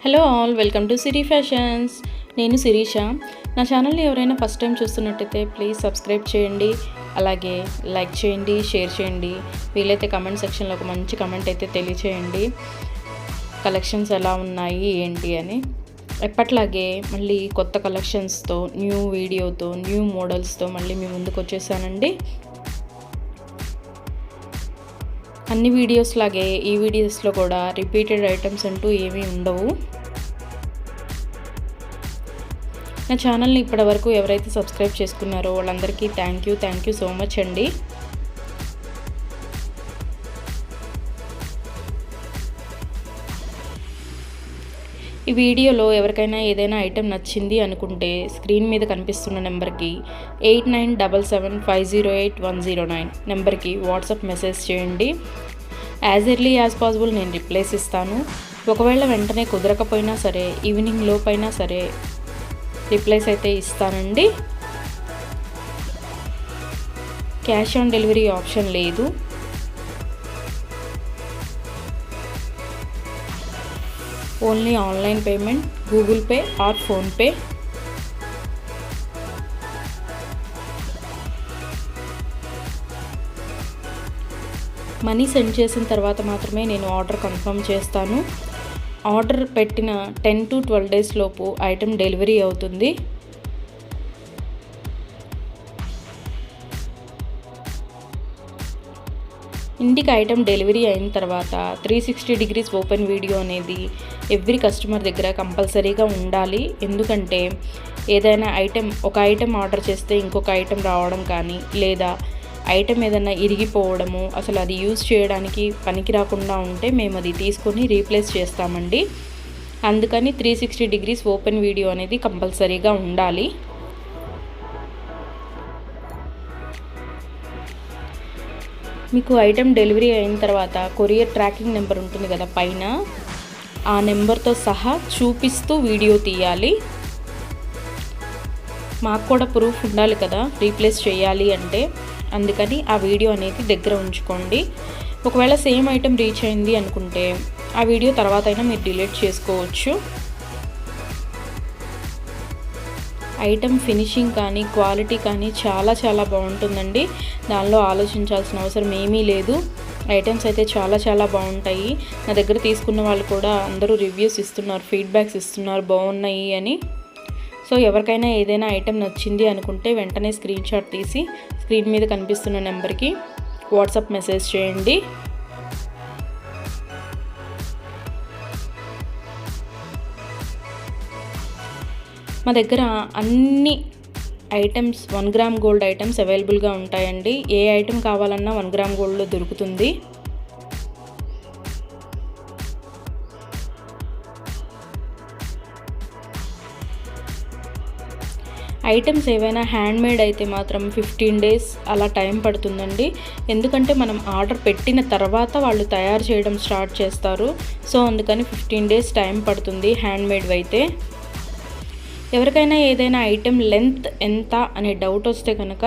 Hello all, welcome to Siri fashions. నేను శిరీష. నా ఛానల్ని ఎవరైనా ఫస్ట్ టైం చూస్తున్నట్టయితే ప్లీజ్ సబ్స్క్రైబ్ చేయండి, అలాగే లైక్ చేయండి, షేర్ చేయండి. వీలైతే కమెంట్ సెక్షన్లో ఒక మంచి కమెంట్ అయితే తెలియచేయండి, కలెక్షన్స్ ఎలా ఉన్నాయి ఏంటి అని. ఎప్పట్లాగే మళ్ళీ కొత్త కలెక్షన్స్తో, న్యూ వీడియోతో, న్యూ మోడల్స్తో మళ్ళీ మీ ముందుకు వచ్చేసానండి. అన్ని వీడియోస్ లాగే ఈ వీడియోస్లో కూడా రిపీటెడ్ ఐటమ్స్ అంటూ ఏమీ ఉండవు. నా ఛానల్ని ఇప్పటివరకు ఎవరైతే సబ్స్క్రైబ్ చేసుకున్నారో వాళ్ళందరికీ థ్యాంక్ యూ సో మచ్ అండి. ఈ వీడియోలో ఎవరికైనా ఏదైనా ఐటెం నచ్చింది అనుకుంటే స్క్రీన్ మీద కనిపిస్తున్న నెంబర్కి 8977508109 నెంబర్కి వాట్సాప్ మెసేజ్ చేయండి. యాజ్ ఎర్లీ యాజ్ పాసిబుల్ నేను రిప్లైస్ ఇస్తాను. ఒకవేళ వెంటనే కుదరకపోయినా సరే, ఈవినింగ్ లోపైనా సరే రిప్లైస్ అయితే ఇస్తానండి. క్యాష్ ఆన్ డెలివరీ ఆప్షన్ లేదు. Only online payment, Google pay are PhonePe. Money send చేసిన తర్వాత మాత్రమే నేను ఆర్డర్ కన్ఫర్మ్ చేస్తాను. ఆర్డర్ పెట్టిన 10 to 12 days లోపు ఐటెం డెలివరీ అవుతుంది. ఇంటికి ఐటెం డెలివరీ అయిన తర్వాత 360 degrees ఓపెన్ వీడియో అనేది ఎవ్రీ కస్టమర్ దగ్గర కంపల్సరీగా ఉండాలి. ఎందుకంటే ఏదైనా ఒక ఐటెం ఆర్డర్ చేస్తే ఇంకొక ఐటెం రావడం కానీ, లేదా ఐటెం ఏదైనా ఇరిగిపోవడము, అసలు అది యూజ్ చేయడానికి పనికి రాకుండా ఉంటే మేము అది తీసుకొని రీప్లేస్ చేస్తామండి. అందుకని 360 degrees ఓపెన్ వీడియో అనేది కంపల్సరీగా ఉండాలి. మీకు ఐటెం డెలివరీ అయిన తర్వాత కొరియర్ ట్రాకింగ్ నెంబర్ ఉంటుంది కదా పైన, ఆ నెంబర్తో సహా చూపిస్తూ వీడియో తీయాలి. మాకు కూడా ప్రూఫ్ ఉండాలి కదా రీప్లేస్ చేయాలి అంటే. అందుకని ఆ వీడియో అనేది దగ్గర ఉంచుకోండి. ఒకవేళ సేమ్ ఐటెం రీచ్ అయింది అనుకుంటే ఆ వీడియో తర్వాత అయినా మీరు డిలీట్ చేసుకోవచ్చు. ఐటెం ఫినిషింగ్ కానీ, క్వాలిటీ కానీ చాలా బాగుంటుందండి. దానిలో ఆలోచించాల్సిన అవసరం ఏమీ లేదు. ఐటమ్స్ అయితే చాలా బాగుంటాయి. నా దగ్గర తీసుకున్న వాళ్ళు కూడా అందరూ రివ్యూస్ ఇస్తున్నారు, ఫీడ్బ్యాక్స్ ఇస్తున్నారు బాగున్నాయి అని. సో ఎవరికైనా ఏదైనా ఐటెం నచ్చింది అనుకుంటే వెంటనే స్క్రీన్ షాట్ తీసి స్క్రీన్ మీద కనిపిస్తున్న నెంబర్కి వాట్సాప్ మెసేజ్ చేయండి. మా దగ్గర అన్ని ఐటమ్స్ 1 gram గోల్డ్ ఐటమ్స్ అవైలబుల్గా ఉంటాయండి. ఏ ఐటెం కావాలన్నా 1 gram గోల్డ్లో దొరుకుతుంది. ఐటమ్స్ ఏవైనా హ్యాండ్మేడ్ అయితే మాత్రం 15 days అలా టైం పడుతుందండి. ఎందుకంటే మనం ఆర్డర్ పెట్టిన తర్వాత వాళ్ళు తయారు చేయడం స్టార్ట్ చేస్తారు. సో అందుకని 15 days టైం పడుతుంది హ్యాండ్మేడ్ అయితే. ఎవరికైనా ఏదైనా ఐటెం లెంత్ ఎంత అనే డౌట్ వస్తే కనుక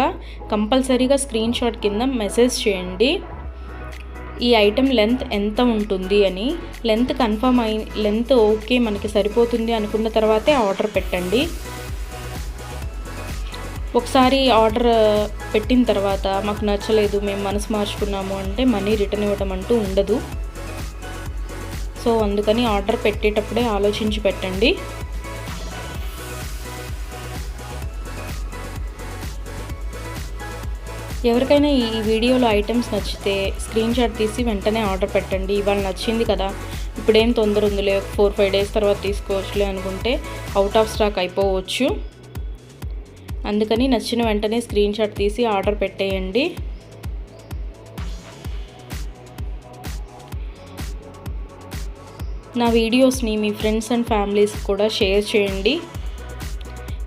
కంపల్సరీగా స్క్రీన్ షాట్ కింద మెసేజ్ చేయండి. ఈ ఐటెం లెంత్ ఎంత ఉంటుంది అని. లెంత్ ఓకే మనకి సరిపోతుంది అనుకున్న తర్వాతే ఆర్డర్ పెట్టండి. ఒకసారి ఆర్డర్ పెట్టిన తర్వాత మాకు నచ్చలేదు, మేము మనసు మార్చుకున్నాము అంటే మనీ రిటర్న్ ఇవ్వడం అంటూ ఉండదు. సో అందుకని ఆర్డర్ పెట్టేటప్పుడే ఆలోచించి పెట్టండి. ఎవరికైనా ఈ వీడియోలో ఐటమ్స్ నచ్చితే స్క్రీన్ షాట్ తీసి వెంటనే ఆర్డర్ పెట్టండి. ఇవాళ నచ్చింది కదా, ఇప్పుడేం తొందర ఉందిలే, 4-5 days తర్వాత తీసుకోవచ్చులే అనుకుంటే అవుట్ ఆఫ్ స్టాక్ అయిపోవచ్చు. అందుకని నచ్చిన వెంటనే స్క్రీన్ షాట్ తీసి ఆర్డర్ పెట్టేయండి. నా వీడియోస్ని మీ ఫ్రెండ్స్ అండ్ ఫ్యామిలీస్ కూడా షేర్ చేయండి.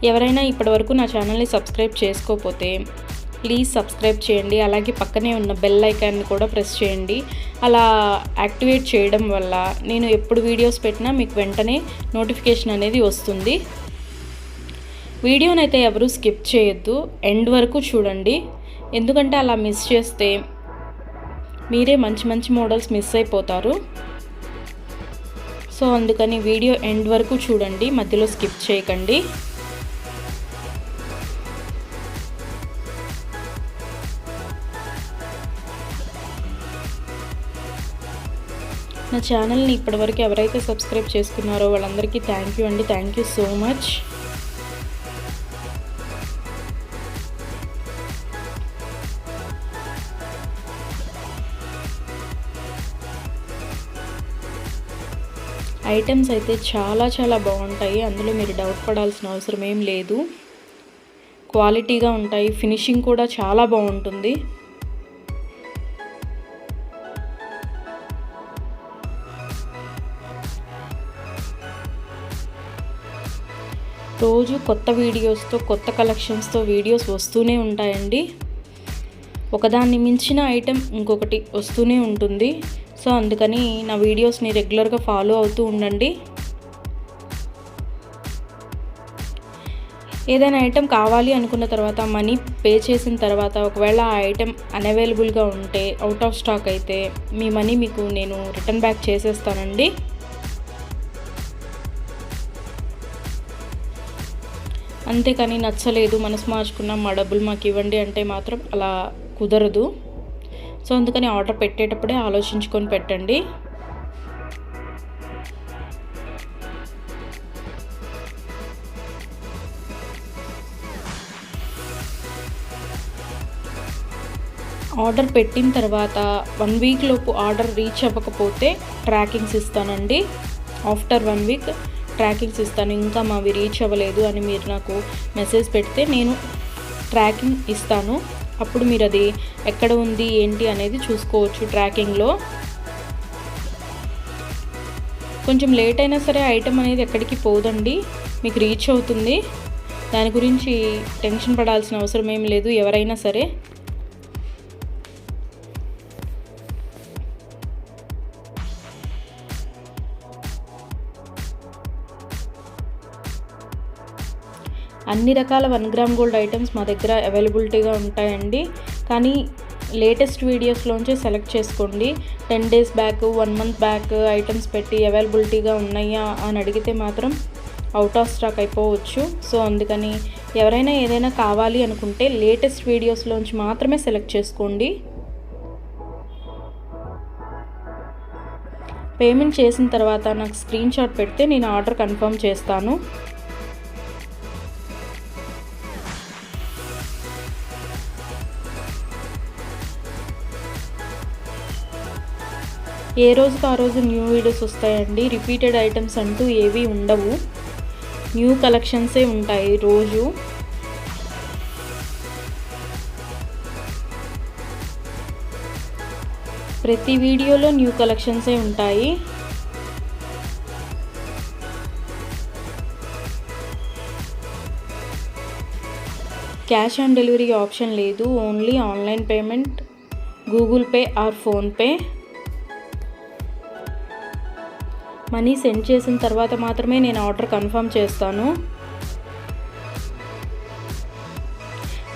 ఎవరైనా ఇప్పటివరకు నా ఛానల్ని సబ్స్క్రైబ్ చేసుకోకపోతే ప్లీజ్ సబ్స్క్రైబ్ చేయండి. అలాగే పక్కనే ఉన్న బెల్ ఐకాన్ని కూడా ప్రెస్ చేయండి. అలా యాక్టివేట్ చేయడం వల్ల నేను ఎప్పుడు వీడియోస్ పెట్టినా మీకు వెంటనే నోటిఫికేషన్ అనేది వస్తుంది. వీడియోనైతే ఎవరు స్కిప్ చేయొద్దు, ఎండ్ వరకు చూడండి. ఎందుకంటే అలా మిస్ చేస్తే మీరే మంచి మోడల్స్ మిస్ అయిపోతారు. సో అందుకని వీడియో ఎండ్ వరకు చూడండి, మధ్యలో స్కిప్ చేయకండి. నా ఛానల్ని ఇప్పటివరకు ఎవరైతే సబ్స్క్రైబ్ చేసుకున్నారో వాళ్ళందరికీ థ్యాంక్ యూ అండి. Thank you so much. Items అయితే చాలా బాగుంటాయి, అందులో మీరు డౌట్ పడాల్సిన అవసరం ఏం లేదు. క్వాలిటీగా ఉంటాయి, ఫినిషింగ్ కూడా చాలా బాగుంటుంది. రోజు కొత్త వీడియోస్తో, కొత్త కలెక్షన్స్తో వీడియోస్ వస్తూనే ఉంటాయండి. ఒకదాన్ని మించిన ఐటెం ఇంకొకటి వస్తూనే ఉంటుంది. సో అందుకని నా వీడియోస్ని రెగ్యులర్గా ఫాలో అవుతూ ఉండండి. ఏదైనా ఐటెం కావాలి అనుకున్న తర్వాత, మనీ పే చేసిన తర్వాత ఒకవేళ ఆ ఐటెం అన్అవైలబుల్గా ఉంటే, అవుట్ ఆఫ్ స్టాక్ అయితే మీ మనీ మీకు నేను రిటర్న్ బ్యాక్ చేసేస్తానండి. అంతేకాని నచ్చలేదు, మనసు మార్చుకున్నాం, మా డబ్బులు మాకు ఇవ్వండి అంటే మాత్రం అలా కుదరదు. సో అందుకని ఆర్డర్ పెట్టేటప్పుడే ఆలోచించుకొని పెట్టండి. ఆర్డర్ పెట్టిన తర్వాత 1 వీక్ లోపు ఆర్డర్ రీచ్ అవ్వకపోతే ట్రాకింగ్స్ ఇస్తానండి. ఆఫ్టర్ 1 వీక్ ట్రాకింగ్స్ ఇస్తాను. ఇంకా మావి రీచ్ అవ్వలేదు అని మీరు నాకు మెసేజ్ పెడితే నేను ట్రాకింగ్ ఇస్తాను. అప్పుడు మీరు అది ఎక్కడ ఉంది ఏంటి అనేది చూసుకోవచ్చు ట్రాకింగ్లో. కొంచెం లేట్ అయినా సరే ఐటెం అనేది ఎక్కడికి పోదండి, మీకు రీచ్ అవుతుంది. దాని గురించి టెన్షన్ పడాల్సిన అవసరం ఏం లేదు ఎవరైనా సరే. అన్ని రకాల 1 గ్రామ్ గోల్డ్ ఐటమ్స్ మా దగ్గర అవైలబిలిటీగా ఉంటాయండి. కానీ లేటెస్ట్ వీడియోస్లోంచే సెలెక్ట్ చేసుకోండి. 10 days back, 1 month back items పెట్టి అవైలబిలిటీగా ఉన్నాయా అని అడిగితే మాత్రం అవుట్ ఆఫ్ స్టాక్ అయిపోవచ్చు. సో అందుకని ఎవరైనా ఏదైనా కావాలి అనుకుంటే లేటెస్ట్ వీడియోస్లోంచి మాత్రమే సెలెక్ట్ చేసుకోండి. పేమెంట్ చేసిన తర్వాత నాకు స్క్రీన్ షాట్ పెడితే నేను ఆర్డర్ కన్ఫర్మ్ చేస్తాను. ఏ రోజుకి ఆ రోజు న్యూ వీడియోస్ వస్తాయండి. రిపీటెడ్ ఐటమ్స్ అంటూ ఏవి ఉండవు, న్యూ కలెక్షన్సే ఉంటాయి రోజు. ప్రతి వీడియోలో న్యూ కలెక్షన్సే ఉంటాయి. క్యాష్ ఆన్ డెలివరీ ఆప్షన్ లేదు, only online payment, Google pay are PhonePe. Money send చేసిన తర్వాత మాత్రమే నేను ఆర్డర్ కన్ఫర్మ్ చేస్తాను.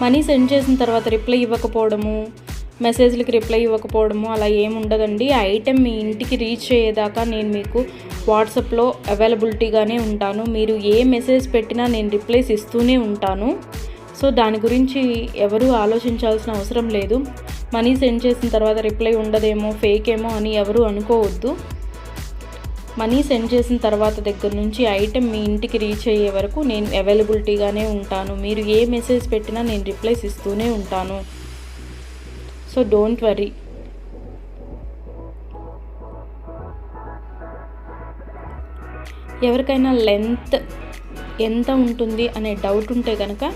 మనీ సెండ్ చేసిన తర్వాత రిప్లై ఇవ్వకపోవడము, మెసేజ్లకి రిప్లై ఇవ్వకపోవడము అలా ఏమి ఉండదండి. ఆ ఐటెం మీ ఇంటికి రీచ్ అయ్యేదాకా నేను మీకు వాట్సాప్లో అవైలబిలిటీగానే ఉంటాను. మీరు ఏ మెసేజ్ పెట్టినా నేను రిప్లైస్ ఇస్తూనే ఉంటాను. సో దాని గురించి ఎవరూ ఆలోచించాల్సిన అవసరం లేదు. మనీ సెండ్ చేసిన తర్వాత రిప్లై ఉండదేమో, ఫేక్ ఏమో అని ఎవరూ అనుకోవద్దు. మనీ సెండ్ చేసిన తర్వాత దగ్గర నుంచి ఐటెం మీ ఇంటికి రీచ్ అయ్యే వరకు నేను అవైలబిలిటీగానే ఉంటాను. మీరు ఏ మెసేజ్ పెట్టినా నేను రిప్లైస్ ఇస్తూనే ఉంటాను. So don't worry. ఎవరికైనా లెంత్ ఎంత ఉంటుంది అనే డౌట్ ఉంటే కనుక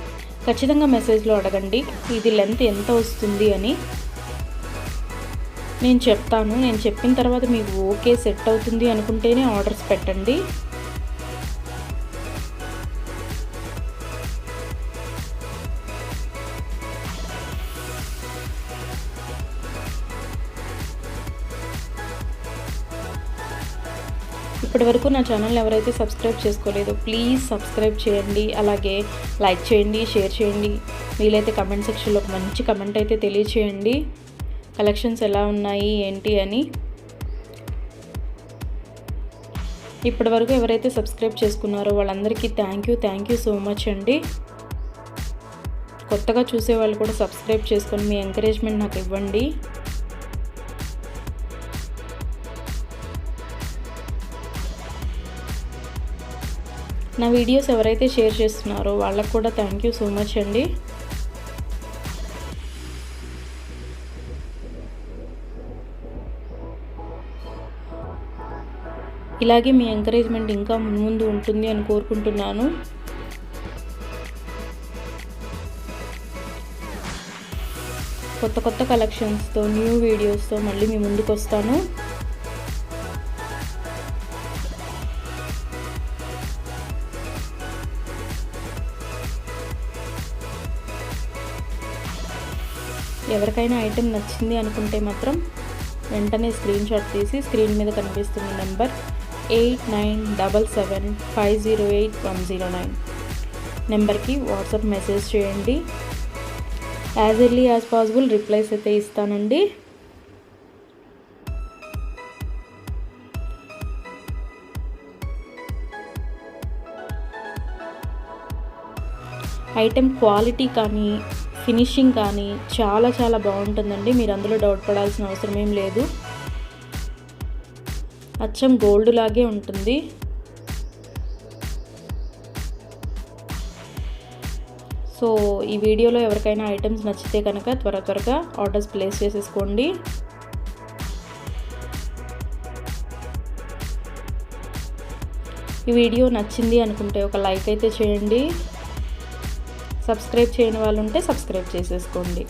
ఖచ్చితంగా మెసేజ్లో అడగండి, ఇది లెంత్ ఎంత వస్తుంది అని. నేను చెప్తాను. నేను చెప్పిన తర్వాత మీకు ఓకే సెట్ అవుతుంది అనుకుంటేనే ఆర్డర్స్ పెట్టండి. ఇప్పటివరకు నా ఛానల్ ఎవరైతే సబ్స్క్రైబ్ చేసుకోలేదో ప్లీజ్ సబ్స్క్రైబ్ చేయండి. అలాగే లైక్ చేయండి, షేర్ చేయండి. వీలైతే కమెంట్ సెక్షన్లో ఒక మంచి కమెంట్ అయితే తెలియచేయండి, కలెక్షన్స్ ఎలా ఉన్నాయి ఏంటి అని. ఇప్పటి వరకు ఎవరైతే సబ్స్క్రైబ్ చేసుకున్నారో వాళ్ళందరికీ థ్యాంక్ యూ సో మచ్ అండి. కొత్తగా చూసే వాళ్ళు కూడా సబ్స్క్రైబ్ చేసుకొని మీ ఎంకరేజ్మెంట్ నాకు ఇవ్వండి. నా వీడియోస్ ఎవరైతే షేర్ చేస్తున్నారో వాళ్ళకు కూడా థ్యాంక్ యూ సో మచ్ అండి. ఇలాగే మీ ఎంకరేజ్మెంట్ ఇంకా ముందు ఉంటుంది అని కోరుకుంటున్నాను. కొత్త కలెక్షన్స్తో న్యూ వీడియోస్తో మళ్ళీ మీ ముందుకు వస్తాను. ఎవరికైనా ఐటెం నచ్చింది అనుకుంటే మాత్రం వెంటనే స్క్రీన్ షాట్ తీసి స్క్రీన్ మీద కనిపిస్తున్న నెంబర్ 8977508109 నెంబర్కి వాట్సాప్ మెసేజ్ చేయండి. As early as possible replies అయితే ఇస్తానండి. ఐటెం క్వాలిటీ కానీ ఫినిషింగ్ కానీ చాలా బాగుంటుందండి. మీరు అందులో డౌట్ పడాల్సిన అవసరం ఏం లేదు. అచ్చం గోల్డ్ లాగే ఉంటుంది. సో ఈ వీడియోలో ఎవరికైనా ఐటమ్స్ నచ్చితే కనుక త్వరగా ఆర్డర్స్ ప్లేస్ చేసేసుకోండి. ఈ వీడియో నచ్చింది అనుకుంటే ఒక లైక్ అయితే చేయండి. సబ్స్క్రైబ్ చేయని వాళ్ళు ఉంటే సబ్స్క్రైబ్ చేసేసుకోండి.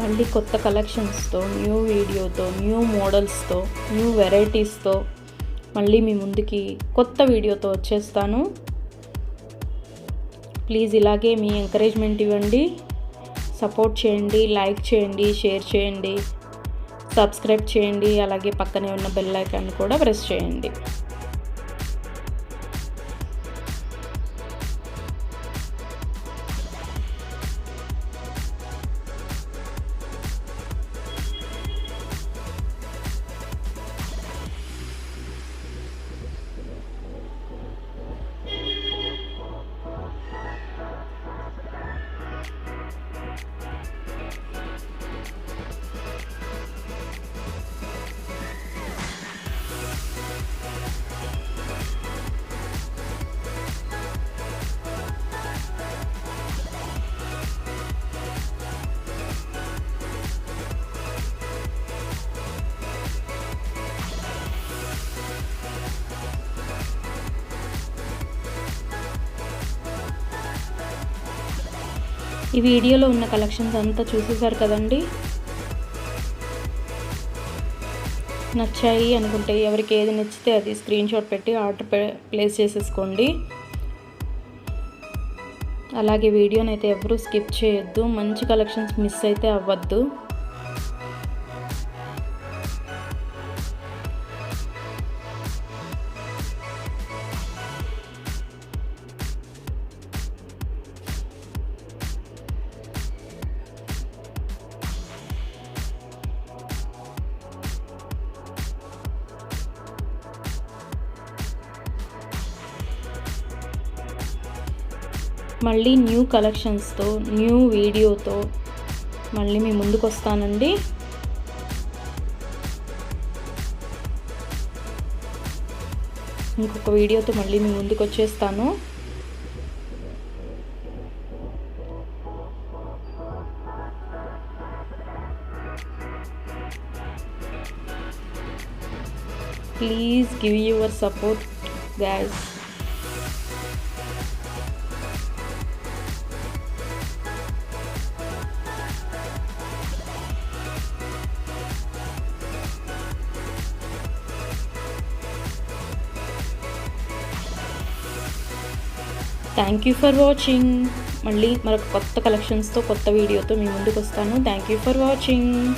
మళ్ళీ కొత్త కలెక్షన్స్తో న్యూ వీడియోతో న్యూ మోడల్స్తో న్యూ వెరైటీస్తో మళ్ళీ మీ ముందుకి కొత్త వీడియోతో వచ్చేస్తాను. ప్లీజ్ ఇలాగే మీ ఎంకరేజ్మెంట్ ఇవ్వండి, సపోర్ట్ చేయండి, లైక్ చేయండి, షేర్ చేయండి, సబ్స్క్రైబ్ చేయండి. అలాగే పక్కనే ఉన్న బెల్ ఐకాన్ కూడా ప్రెస్ చేయండి. ఈ వీడియోలో ఉన్న కలెక్షన్స్ అంతా చూసేసారు కదండి. నచ్చాయి అనుకుంటే ఎవరికి ఏది నచ్చితే అది స్క్రీన్ షాట్ పెట్టి ఆర్డర్ ప్లేస్ చేసేసుకోండి. అలాగే వీడియోని అయితే ఎవరూ స్కిప్ చేయొద్దు. మంచి కలెక్షన్స్ మిస్ అయితే అవ్వద్దు. మళ్ళీ న్యూ కలెక్షన్స్తో న్యూ వీడియోతో మళ్ళీ మీ ముందుకు వస్తానండి. ఇంకొక వీడియోతో మళ్ళీ మీ ముందుకు వచ్చేస్తాను. Please give your support, guys. Thank you for watching. మళ్ళీ మరొక కొత్త కలెక్షన్స్తో కొత్త వీడియోతో మీ ముందుకు వస్తాను. Thank you for watching.